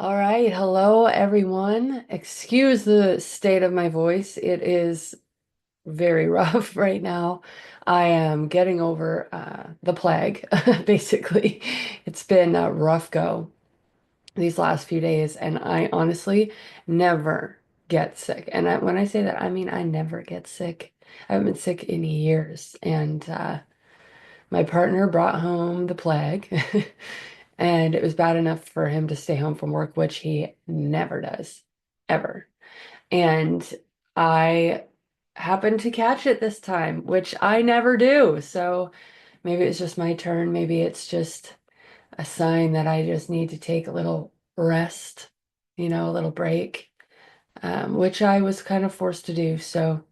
All right, hello everyone. Excuse the state of my voice. It is very rough right now. I am getting over the plague, basically. It's been a rough go these last few days, and I honestly never get sick. And when I say that, I mean I never get sick. I haven't been sick in years, and my partner brought home the plague, and it was bad enough for him to stay home from work, which he never does, ever. And I happened to catch it this time, which I never do. So maybe it's just my turn. Maybe it's just a sign that I just need to take a little rest, a little break, which I was kind of forced to do. So,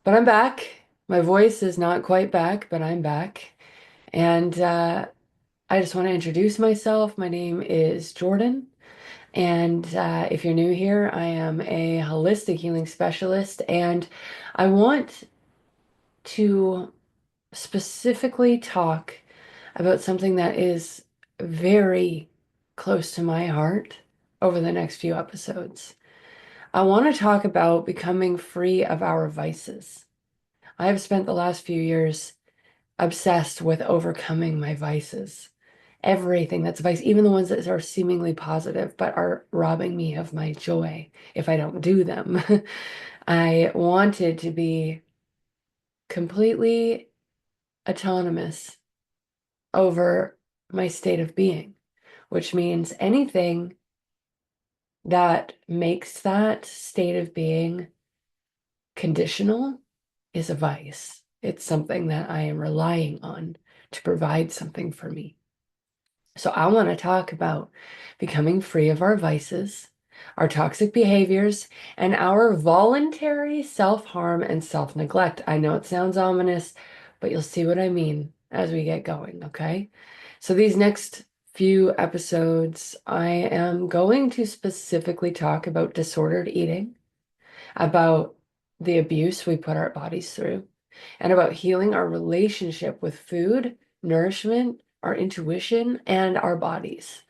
but I'm back. My voice is not quite back, but I'm back. And I just want to introduce myself. My name is Jordyn, and if you're new here, I am a holistic healing specialist, and I want to specifically talk about something that is very close to my heart over the next few episodes. I want to talk about becoming free of our vices. I have spent the last few years obsessed with overcoming my vices. Everything that's vice, even the ones that are seemingly positive, but are robbing me of my joy if I don't do them. I wanted to be completely autonomous over my state of being, which means anything that makes that state of being conditional is a vice. It's something that I am relying on to provide something for me. So I want to talk about becoming free of our vices, our toxic behaviors, and our voluntary self-harm and self-neglect. I know it sounds ominous, but you'll see what I mean as we get going, okay? So these next few episodes, I am going to specifically talk about disordered eating, about the abuse we put our bodies through, and about healing our relationship with food, nourishment, our intuition, and our bodies.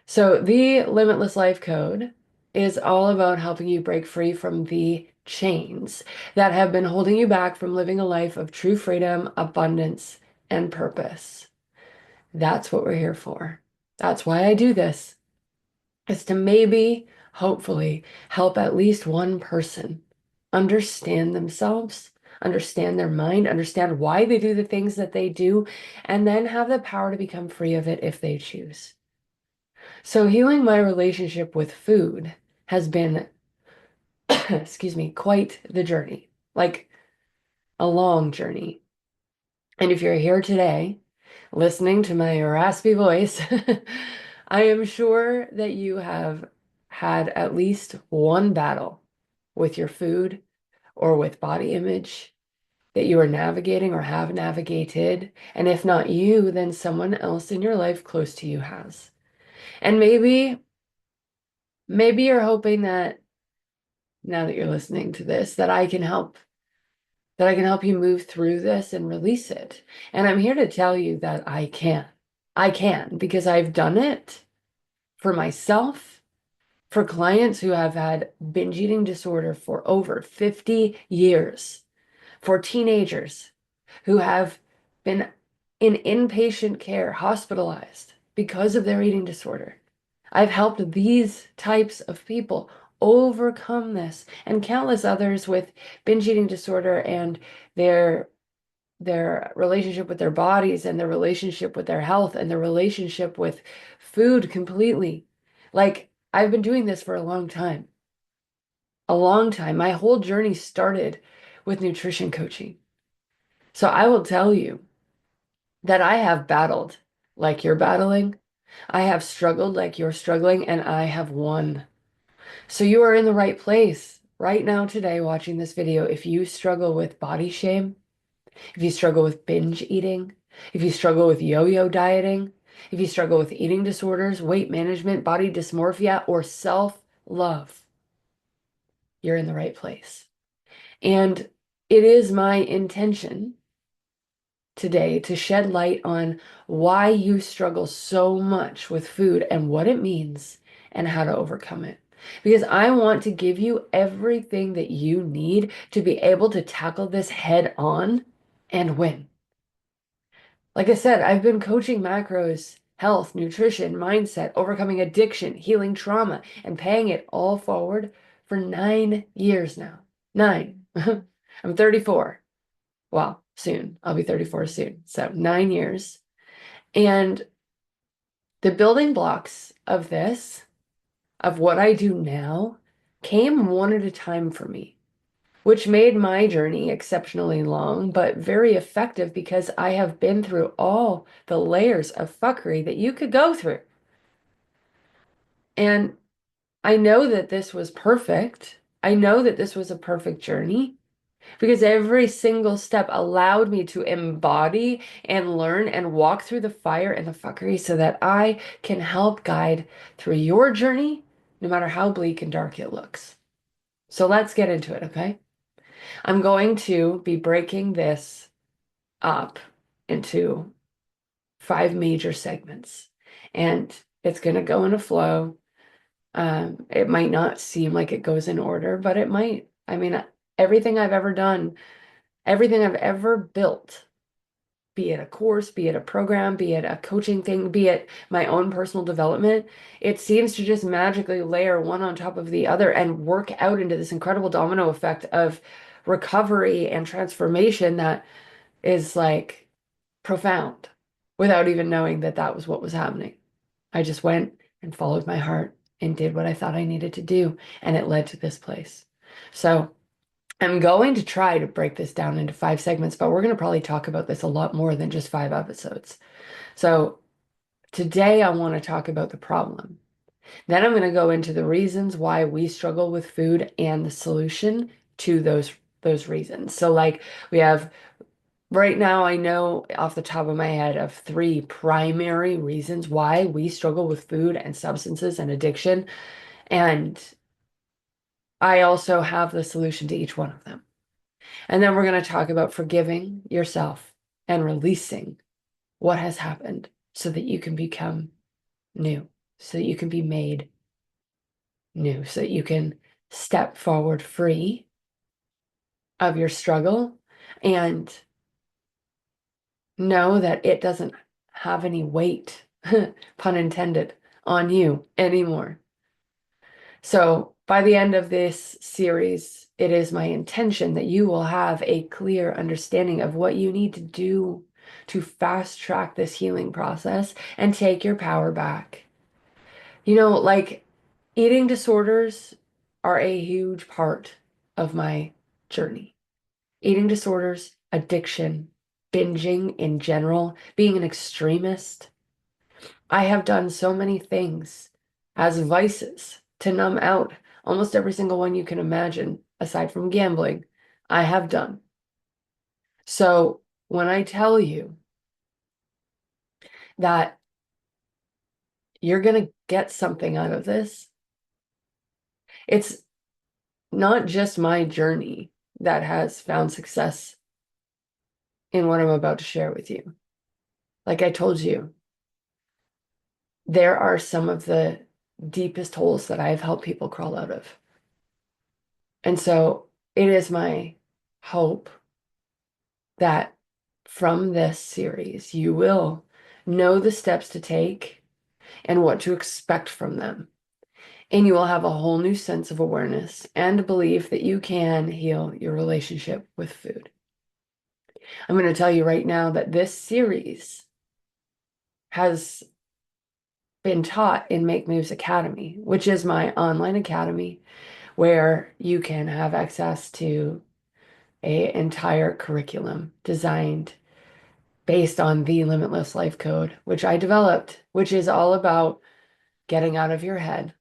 So, the Limitless Life Code is all about helping you break free from the chains that have been holding you back from living a life of true freedom, abundance, and purpose. That's what we're here for. That's why I do this, is to maybe, hopefully, help at least one person understand themselves, understand their mind, understand why they do the things that they do, and then have the power to become free of it if they choose. So, healing my relationship with food has been, excuse me, quite the journey, like a long journey. And if you're here today, listening to my raspy voice, I am sure that you have had at least one battle with your food or with body image that you are navigating or have navigated. And if not you, then someone else in your life close to you has. And maybe you're hoping that now that you're listening to this, that I can help you move through this and release it. And I'm here to tell you that I can. I can because I've done it for myself, for clients who have had binge eating disorder for over 50 years, for teenagers who have been in inpatient care, hospitalized because of their eating disorder. I've helped these types of people overcome this and countless others with binge eating disorder and their their relationship with their bodies and their relationship with their health and their relationship with food completely. Like I've been doing this for a long time. A long time. My whole journey started with nutrition coaching. So I will tell you that I have battled like you're battling. I have struggled like you're struggling, and I have won. So you are in the right place right now today watching this video. If you struggle with body shame, if you struggle with binge eating, if you struggle with yo-yo dieting, if you struggle with eating disorders, weight management, body dysmorphia, or self-love, you're in the right place. And it is my intention today to shed light on why you struggle so much with food and what it means and how to overcome it. Because I want to give you everything that you need to be able to tackle this head on and win. Like I said, I've been coaching macros, health, nutrition, mindset, overcoming addiction, healing trauma, and paying it all forward for 9 years now. 9. I'm 34. Well, soon. I'll be 34 soon. So 9 years. And the building blocks of this, of what I do now, came one at a time for me, which made my journey exceptionally long, but very effective because I have been through all the layers of fuckery that you could go through. And I know that this was perfect. I know that this was a perfect journey because every single step allowed me to embody and learn and walk through the fire and the fuckery so that I can help guide through your journey, no matter how bleak and dark it looks. So let's get into it, okay? I'm going to be breaking this up into 5 major segments, and it's going to go in a flow. It might not seem like it goes in order, but it might. I mean, everything I've ever done, everything I've ever built, be it a course, be it a program, be it a coaching thing, be it my own personal development, it seems to just magically layer one on top of the other and work out into this incredible domino effect of recovery and transformation that is like profound without even knowing that that was what was happening. I just went and followed my heart and did what I thought I needed to do, and it led to this place. So I'm going to try to break this down into 5 segments, but we're going to probably talk about this a lot more than just 5 episodes. So today I want to talk about the problem. Then I'm going to go into the reasons why we struggle with food and the solution to those reasons. So like we have right now, I know off the top of my head of 3 primary reasons why we struggle with food and substances and addiction. And I also have the solution to each one of them. And then we're going to talk about forgiving yourself and releasing what has happened so that you can become new, so that you can be made new, so that you can step forward free of your struggle and know that it doesn't have any weight, pun intended, on you anymore. So by the end of this series, it is my intention that you will have a clear understanding of what you need to do to fast track this healing process and take your power back. You know, like eating disorders are a huge part of my journey. Eating disorders, addiction, binging in general, being an extremist. I have done so many things as vices to numb out almost every single one you can imagine, aside from gambling, I have done. So when I tell you that you're going to get something out of this, it's not just my journey that has found success in what I'm about to share with you. Like I told you, there are some of the deepest holes that I've helped people crawl out of. And so it is my hope that from this series, you will know the steps to take and what to expect from them. And you will have a whole new sense of awareness and belief that you can heal your relationship with food. I'm going to tell you right now that this series has been taught in Make Moves Academy, which is my online academy where you can have access to an entire curriculum designed based on the Limitless Life Code, which I developed, which is all about getting out of your head,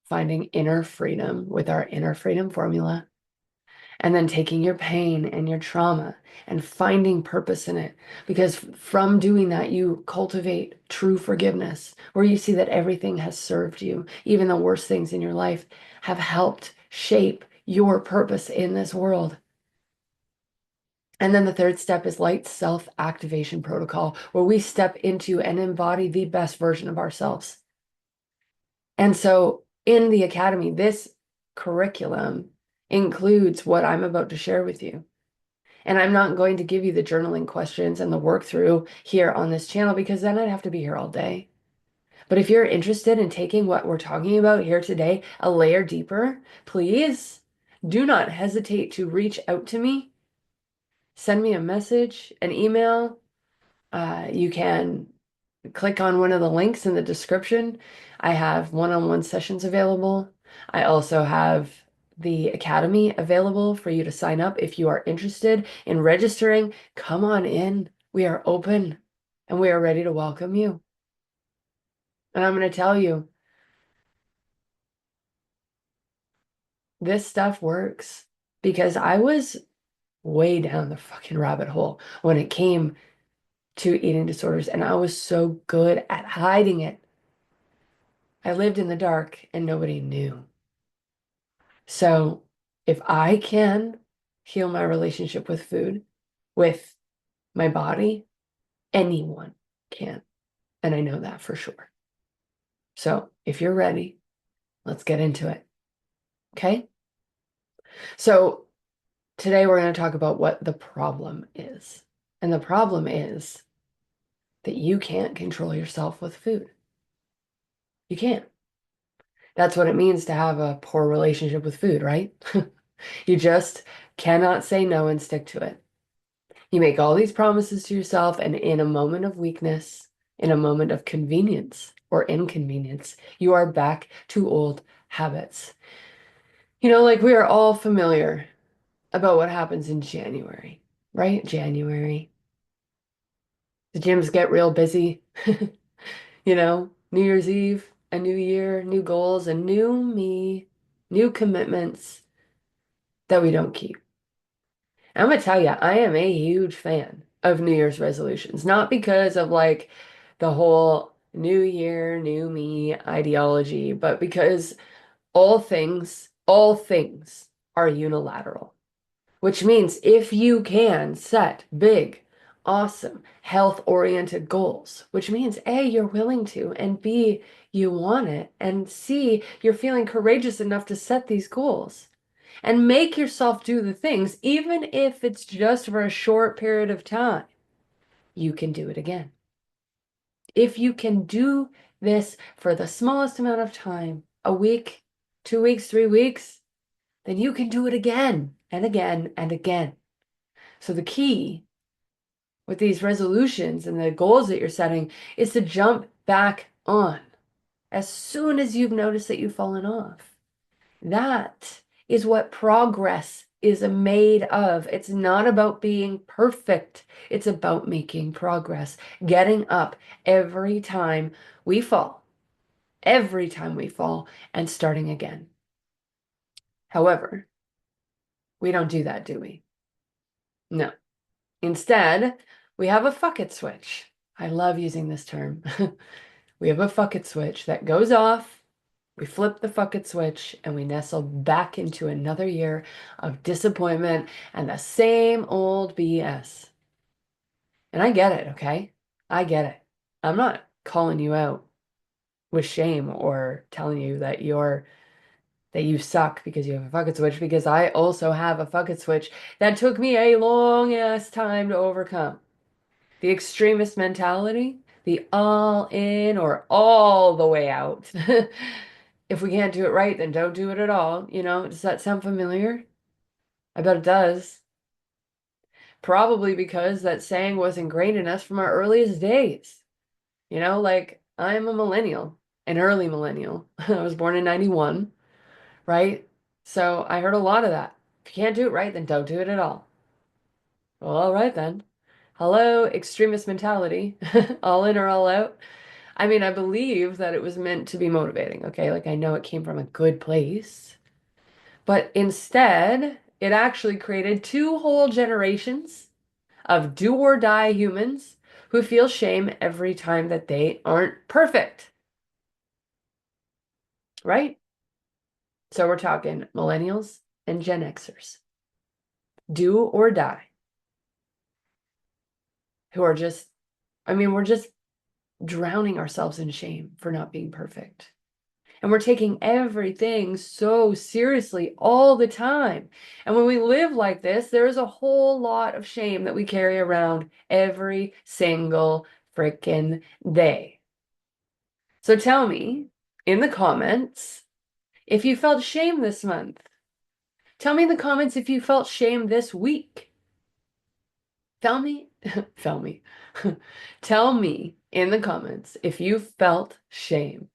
finding inner freedom with our inner freedom formula, and then taking your pain and your trauma and finding purpose in it. Because from doing that, you cultivate true forgiveness, where you see that everything has served you. Even the worst things in your life have helped shape your purpose in this world. And then the third step is light self-activation protocol, where we step into and embody the best version of ourselves. And so in the academy, this curriculum includes what I'm about to share with you. And I'm not going to give you the journaling questions and the work through here on this channel because then I'd have to be here all day. But if you're interested in taking what we're talking about here today a layer deeper, please do not hesitate to reach out to me. Send me a message, an email. You can click on one of the links in the description. I have one-on-one sessions available. I also have the academy available for you to sign up if you are interested in registering. Come on in. We are open and we are ready to welcome you. And I'm going to tell you, this stuff works because I was way down the fucking rabbit hole when it came to eating disorders, and I was so good at hiding it. I lived in the dark and nobody knew. So if I can heal my relationship with food, with my body, anyone can. And I know that for sure. So if you're ready, let's get into it. Okay? So today we're going to talk about what the problem is. And the problem is that you can't control yourself with food. You can't. That's what it means to have a poor relationship with food, right? You just cannot say no and stick to it. You make all these promises to yourself, and in a moment of weakness, in a moment of convenience or inconvenience, you are back to old habits. Like we are all familiar about what happens in January, right? January. The gyms get real busy. New Year's Eve, a new year, new goals, a new me, new commitments that we don't keep. I'm gonna tell you, I am a huge fan of New Year's resolutions, not because of like the whole new year, new me ideology, but because all things are unilateral, which means if you can set big, awesome, health-oriented goals, which means A, you're willing to, and B, you want it, and C, you're feeling courageous enough to set these goals and make yourself do the things, even if it's just for a short period of time, you can do it again. If you can do this for the smallest amount of time, a week, 2 weeks, 3 weeks, then you can do it again and again and again. So the key with these resolutions and the goals that you're setting is to jump back on as soon as you've noticed that you've fallen off. That is what progress is made of. It's not about being perfect. It's about making progress, getting up we fall, every time we fall, and starting again. However, we don't do that, do we? No. Instead, we have a fuck it switch. I love using this term. We have a fuck it switch that goes off. We flip the fuck it switch and we nestle back into another year of disappointment and the same old BS. And I get it, okay? I get it. I'm not calling you out with shame or telling you that you suck because you have a fuck it switch, because I also have a fuck it switch that took me a long ass time to overcome. The extremist mentality, the all in or all the way out. If we can't do it right, then don't do it at all. Does that sound familiar? I bet it does. Probably because that saying was ingrained in us from our earliest days. Like I'm a millennial, an early millennial. I was born in 91, right? So I heard a lot of that. If you can't do it right, then don't do it at all. Well, all right then. Hello, extremist mentality. All in or all out. I mean, I believe that it was meant to be motivating, okay? Like I know it came from a good place. But instead, it actually created two whole generations of do or die humans who feel shame every time that they aren't perfect, right? So we're talking millennials and Gen Xers. Do or die. who are just, I mean, we're just drowning ourselves in shame for not being perfect. And we're taking everything so seriously all the time. And when we live like this, there is a whole lot of shame that we carry around every single freaking day. So tell me in the comments if you felt shame this month. Tell me in the comments if you felt shame this week. Tell me, tell me, tell me in the comments if you felt shame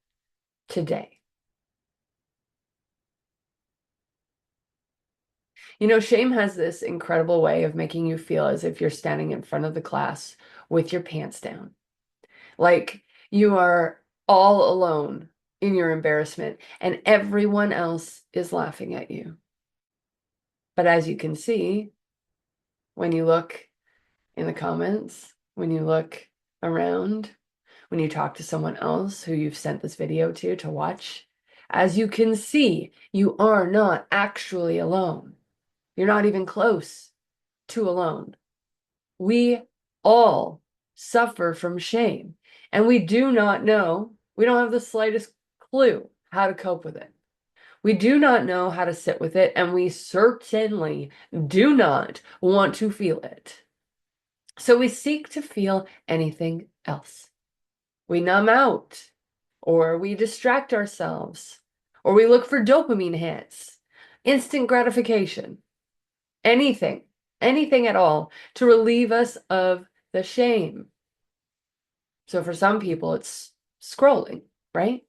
today. You know, shame has this incredible way of making you feel as if you're standing in front of the class with your pants down. Like you are all alone in your embarrassment and everyone else is laughing at you. But as you can see, when you look in the comments, when you look around, when you talk to someone else who you've sent this video to watch, as you can see, you are not actually alone. You're not even close to alone. We all suffer from shame, and we do not know, we don't have the slightest clue how to cope with it. We do not know how to sit with it, and we certainly do not want to feel it. So we seek to feel anything else. We numb out, or we distract ourselves, or we look for dopamine hits, instant gratification, anything, anything at all to relieve us of the shame. So for some people, it's scrolling, right?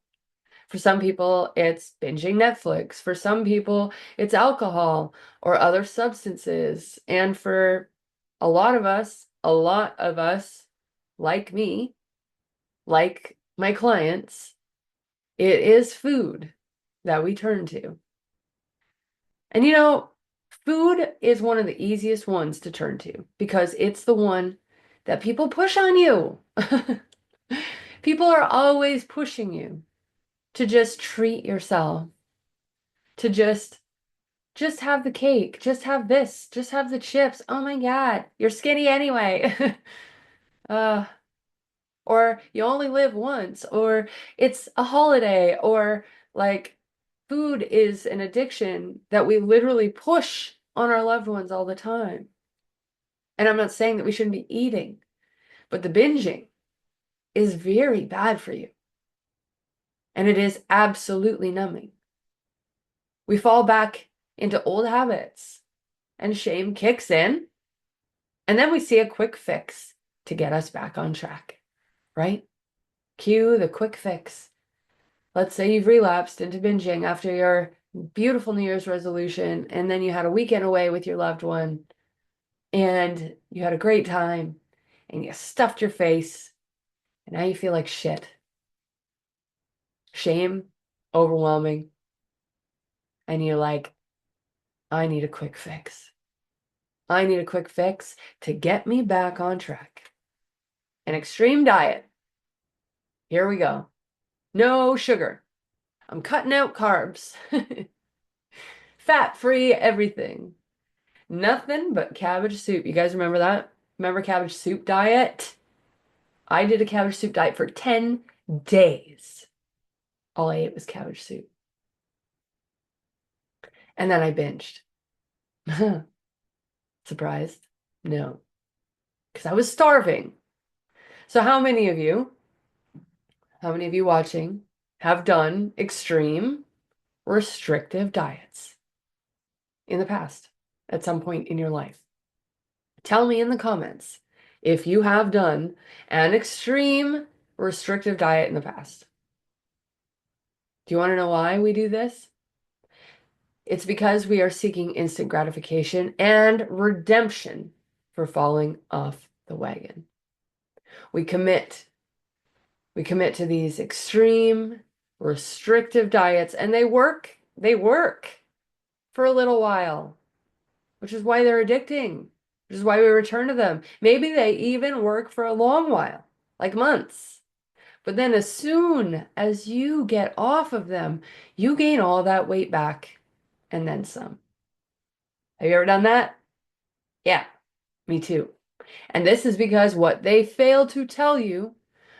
For some people, it's binging Netflix. For some people, it's alcohol or other substances. And for a lot of us, like me, like my clients, it is food that we turn to. And you know, food is one of the easiest ones to turn to because it's the one that people push on you. People are always pushing you to just treat yourself, to just have the cake, just have this, just have the chips. Oh my God, you're skinny anyway. uh, or you only live once, or it's a holiday, or like food is an addiction that we literally push on our loved ones all the time. And I'm not saying that we shouldn't be eating, but the binging is very bad for you. And it is absolutely numbing. We fall back into old habits and shame kicks in. And then we see a quick fix to get us back on track, right? Cue the quick fix. Let's say you've relapsed into binging after your beautiful New Year's resolution, and then you had a weekend away with your loved one, and you had a great time, and you stuffed your face, and now you feel like shit. Shame, overwhelming, and you're like, I need a quick fix. I need a quick fix to get me back on track. An extreme diet. Here we go. No sugar. I'm cutting out carbs. Fat-free everything. Nothing but cabbage soup. You guys remember that? Remember cabbage soup diet? I did a cabbage soup diet for 10 days. All I ate was cabbage soup. And then I binged. Surprised? No. Because I was starving. So how many of you watching have done extreme restrictive diets in the past at some point in your life? Tell me in the comments if you have done an extreme restrictive diet in the past. Do you want to know why we do this? It's because we are seeking instant gratification and redemption for falling off the wagon. We commit to these extreme restrictive diets and they work for a little while, which is why they're addicting, which is why we return to them. Maybe they even work for a long while, like months. But then as soon as you get off of them, you gain all that weight back and then some. Have you ever done that? Yeah, me too. And this is because what they fail to tell you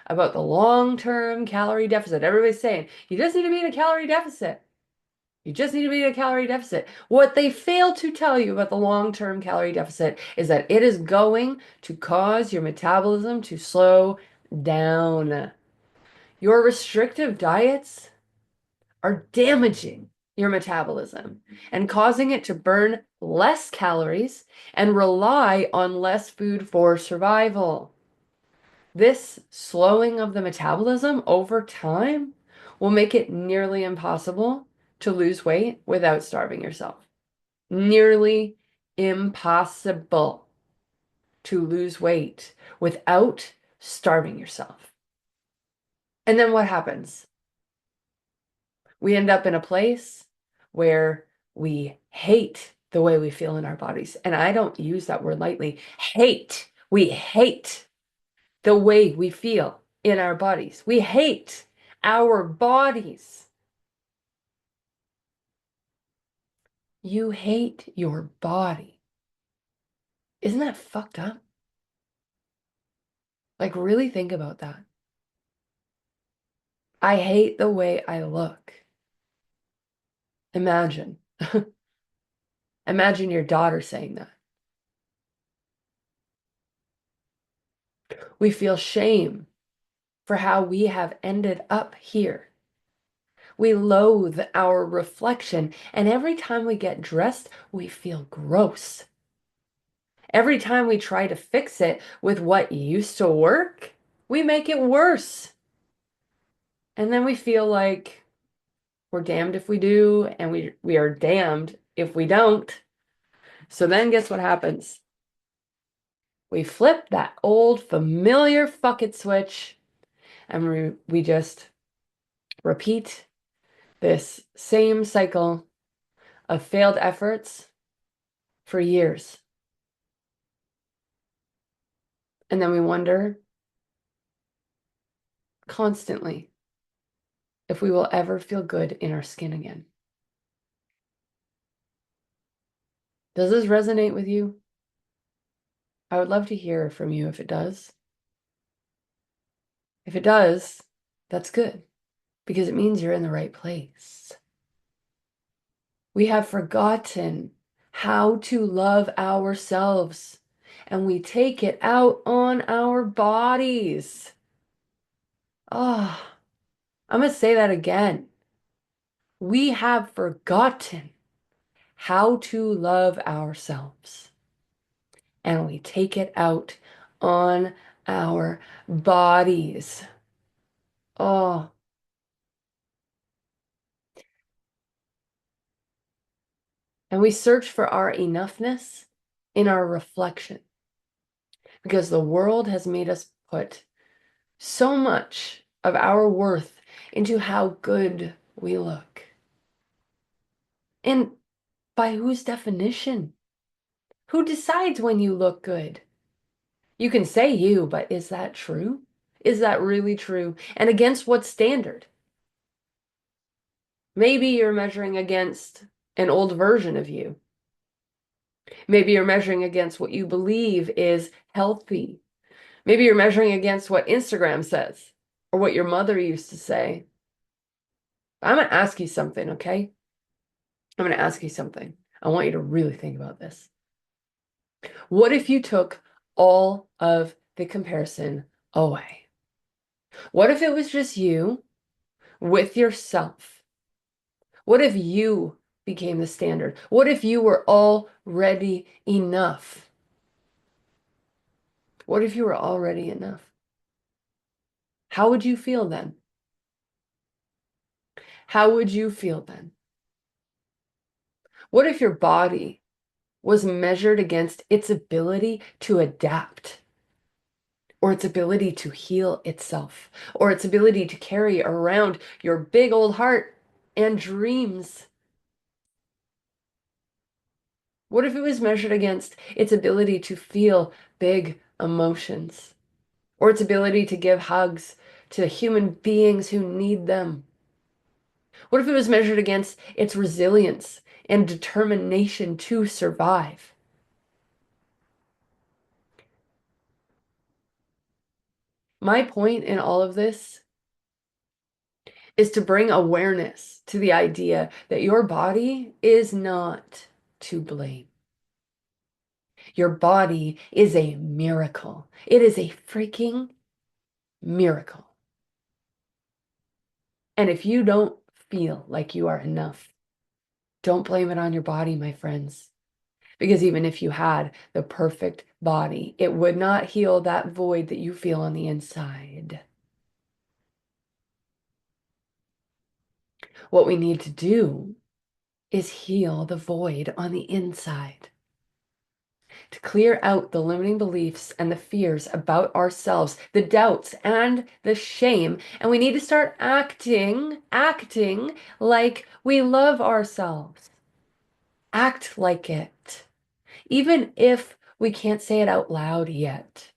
about the long-term calorie deficit. Everybody's saying, you just need to be in a calorie deficit. You just need to be in a calorie deficit. What they fail to tell you about the long-term calorie deficit is that it is going to cause your metabolism to slow down. Your restrictive diets are damaging your metabolism and causing it to burn less calories and rely on less food for survival. This slowing of the metabolism over time will make it nearly impossible to lose weight without starving yourself. Nearly impossible to lose weight without starving yourself. And then what happens? We end up in a place where we hate the way we feel in our bodies. And I don't use that word lightly. Hate. We hate the way we feel in our bodies. We hate our bodies. You hate your body. Isn't that fucked up? Like, really think about that. I hate the way I look. Imagine. Imagine your daughter saying that. We feel shame for how we have ended up here. We loathe our reflection, and every time we get dressed, we feel gross. Every time we try to fix it with what used to work, we make it worse. And then we feel like we're damned if we do, and we are damned if we don't. So then guess what happens? We flip that old familiar fuck it switch, and we just repeat this same cycle of failed efforts for years. And then we wonder constantly if we will ever feel good in our skin again. Does this resonate with you? I would love to hear from you if it does. If it does, that's good, because it means you're in the right place. We have forgotten how to love ourselves, and we take it out on our bodies. Oh, I'm going to say that again. We have forgotten how to love ourselves, and we take it out on our bodies. Oh, and we search for our enoughness in our reflection, because the world has made us put so much of our worth into how good we look. And by whose definition? Who decides when you look good? You can say you, but is that true? Is that really true? And against what standard? Maybe you're measuring against an old version of you. Maybe you're measuring against what you believe is healthy. Maybe you're measuring against what Instagram says or what your mother used to say. I'm going to ask you something, okay? I'm going to ask you something. I want you to really think about this. What if you took all of the comparison away? What if it was just you with yourself? What if you became the standard? What if you were already enough? What if you were already enough? How would you feel then? How would you feel then? What if your body was measured against its ability to adapt, or its ability to heal itself, or its ability to carry around your big old heart and dreams? What if it was measured against its ability to feel big emotions, or its ability to give hugs to human beings who need them? What if it was measured against its resilience and determination to survive? My point in all of this is to bring awareness to the idea that your body is not to blame. Your body is a miracle. It is a freaking miracle. And if you don't feel like you are enough, don't blame it on your body, my friends. Because even if you had the perfect body, it would not heal that void that you feel on the inside. What we need to do is heal the void on the inside, to clear out the limiting beliefs and the fears about ourselves, the doubts and the shame. And we need to start acting like we love ourselves. Act like it. Even if we can't say it out loud yet,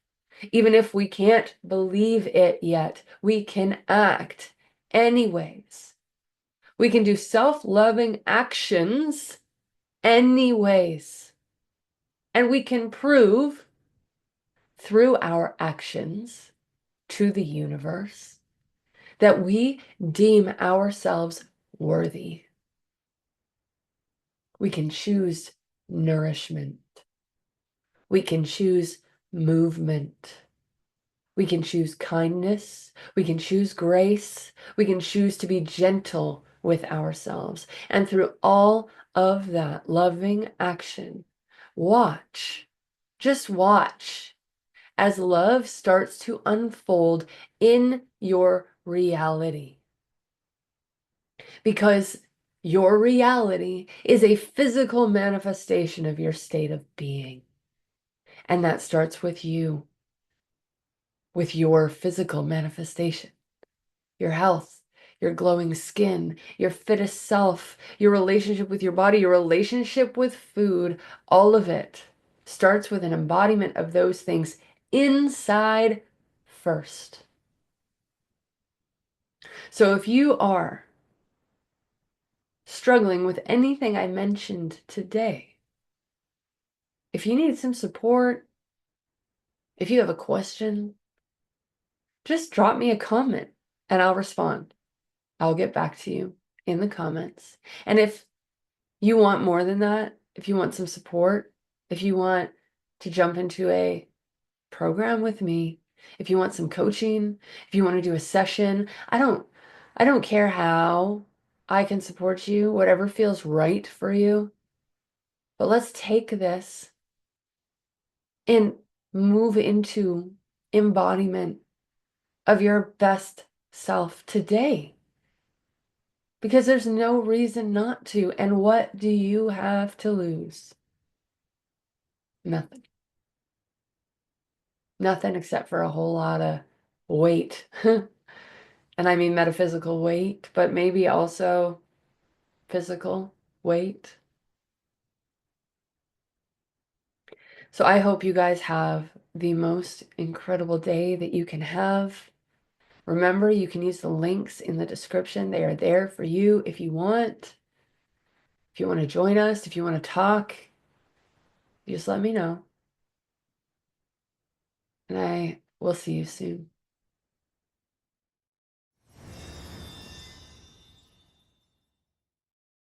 even if we can't believe it yet, we can act anyways. We can do self-loving actions anyways. And we can prove through our actions to the universe that we deem ourselves worthy. We can choose nourishment. We can choose movement. We can choose kindness. We can choose grace. We can choose to be gentle with ourselves. And through all of that loving action, watch, just watch as love starts to unfold in your reality. Because your reality is a physical manifestation of your state of being. And that starts with you, with your physical manifestation, your health, your glowing skin, your fittest self, your relationship with your body, your relationship with food. All of it starts with an embodiment of those things inside first. So if you are struggling with anything I mentioned today, if you need some support, if you have a question, just drop me a comment and I'll respond. I'll get back to you in the comments. And if you want more than that, if you want some support, if you want to jump into a program with me, if you want some coaching, if you want to do a session, I don't care how I can support you, whatever feels right for you. But let's take this and move into embodiment of your best self today. Because there's no reason not to. And what do you have to lose? Nothing. Nothing except for a whole lot of weight. And I mean metaphysical weight, but maybe also physical weight. So I hope you guys have the most incredible day that you can have. Remember, you can use the links in the description. They are there for you if you want. If you want to join us, if you want to talk, just let me know. And I will see you soon.